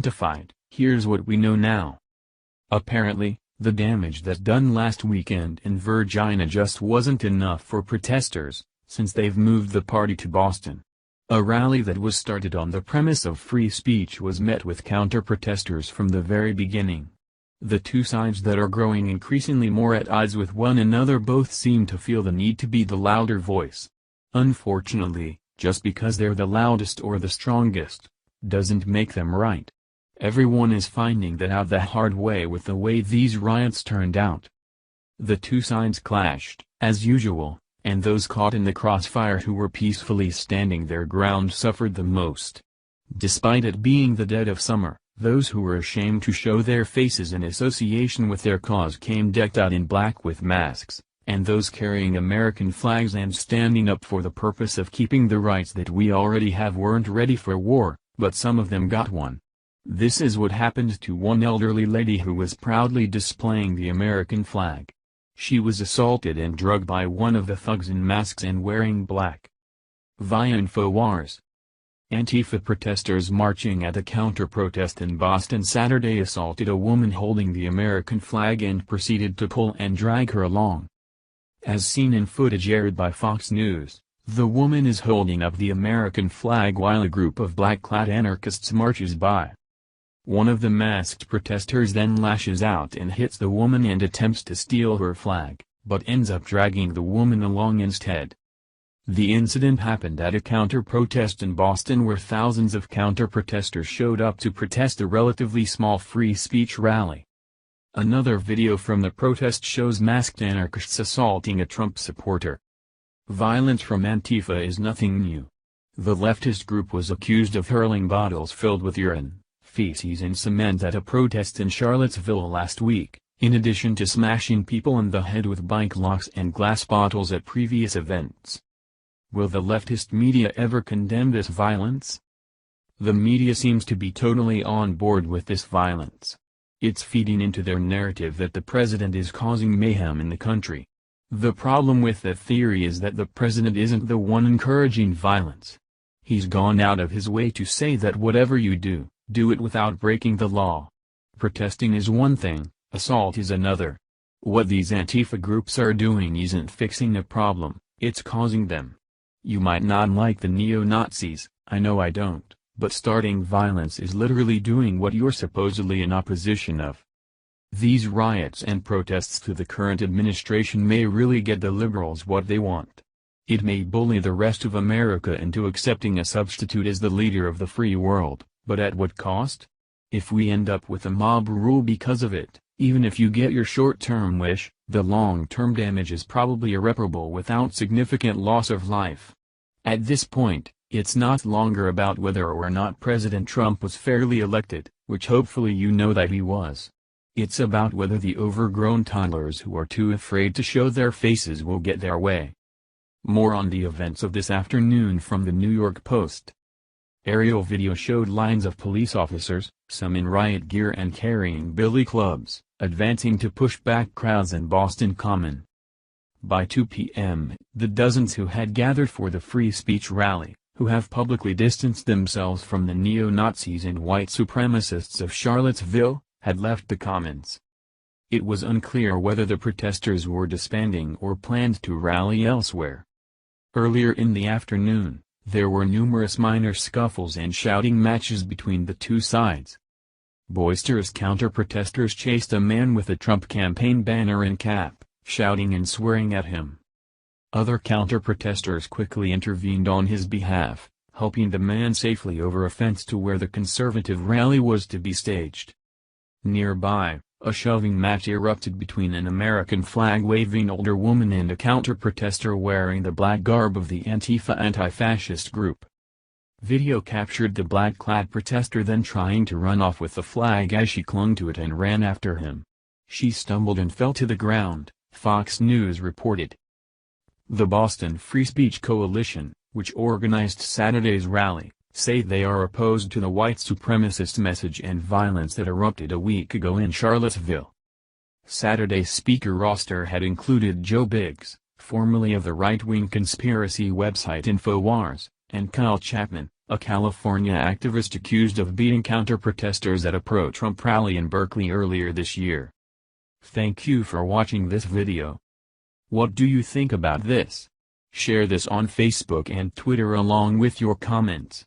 Defied, here's what we know now. Apparently, the damage that done last weekend in Virginia just wasn't enough for protesters, since they've moved the party to Boston. A rally that was started on the premise of free speech was met with counter-protesters from the very beginning. The two sides that are growing increasingly more at odds with one another both seem to feel the need to be the louder voice. Unfortunately, just because they're the loudest or the strongest, doesn't make them right. Everyone is finding that out the hard way with the way these riots turned out. The two sides clashed, as usual, and those caught in the crossfire who were peacefully standing their ground suffered the most. Despite it being the dead of summer, those who were ashamed to show their faces in association with their cause came decked out in black with masks, and those carrying American flags and standing up for the purpose of keeping the rights that we already have weren't ready for war, but some of them got one. This is what happened to one elderly lady who was proudly displaying the American flag. She was assaulted and drugged by one of the thugs in masks and wearing black. Via InfoWars. Antifa protesters marching at a counter-protest in Boston Saturday assaulted a woman holding the American flag and proceeded to pull and drag her along. As seen in footage aired by Fox News, the woman is holding up the American flag while a group of black-clad anarchists marches by. One of the masked protesters then lashes out and hits the woman and attempts to steal her flag, but ends up dragging the woman along instead. The incident happened at a counter-protest in Boston where thousands of counter-protesters showed up to protest a relatively small free speech rally. Another video from the protest shows masked anarchists assaulting a Trump supporter. Violence from Antifa is nothing new. The leftist group was accused of hurling bottles filled with urine, feces and cement at a protest in Charlottesville last week, in addition to smashing people in the head with bike locks and glass bottles at previous events. Will the leftist media ever condemn this violence? The media seems to be totally on board with this violence. It's feeding into their narrative that the president is causing mayhem in the country. The problem with that theory is that the president isn't the one encouraging violence. He's gone out of his way to say that whatever you do, do it without breaking the law. Protesting is one thing, assault is another. What these Antifa groups are doing isn't fixing a problem, it's causing them. You might not like the neo-Nazis, I know I don't, but starting violence is literally doing what you're supposedly in opposition of. These riots and protests to the current administration may really get the liberals what they want. It may bully the rest of America into accepting a substitute as the leader of the free world, but at what cost? If we end up with a mob rule because of it, even if you get your short-term wish, the long-term damage is probably irreparable without significant loss of life. At this point, it's not longer about whether or not President Trump was fairly elected, which hopefully you know that he was. It's about whether the overgrown toddlers who are too afraid to show their faces will get their way. More on the events of this afternoon from the New York Post. Aerial video showed lines of police officers, some in riot gear and carrying billy clubs, advancing to push back crowds in Boston Common. By 2 p.m., the dozens who had gathered for the free speech rally, who have publicly distanced themselves from the neo-Nazis and white supremacists of Charlottesville, had left the Commons. It was unclear whether the protesters were disbanding or planned to rally elsewhere. Earlier in the afternoon, there were numerous minor scuffles and shouting matches between the two sides. Boisterous counter-protesters chased a man with a Trump campaign banner and cap, shouting and swearing at him. Other counter-protesters quickly intervened on his behalf, helping the man safely over a fence to where the conservative rally was to be staged. Nearby, a shoving match erupted between an American flag-waving older woman and a counter-protester wearing the black garb of the Antifa anti-fascist group. Video captured the black-clad protester then trying to run off with the flag as she clung to it and ran after him. She stumbled and fell to the ground, Fox News reported. The Boston Free Speech Coalition, which organized Saturday's rally, say they are opposed to the white supremacist message and violence that erupted a week ago in Charlottesville. Saturday's speaker roster had included Joe Biggs, formerly of the right-wing conspiracy website InfoWars, and Kyle Chapman, a California activist accused of beating counter-protesters at a pro-Trump rally in Berkeley earlier this year. Thank you for watching this video. What do you think about this? Share this on Facebook and Twitter along with your comments.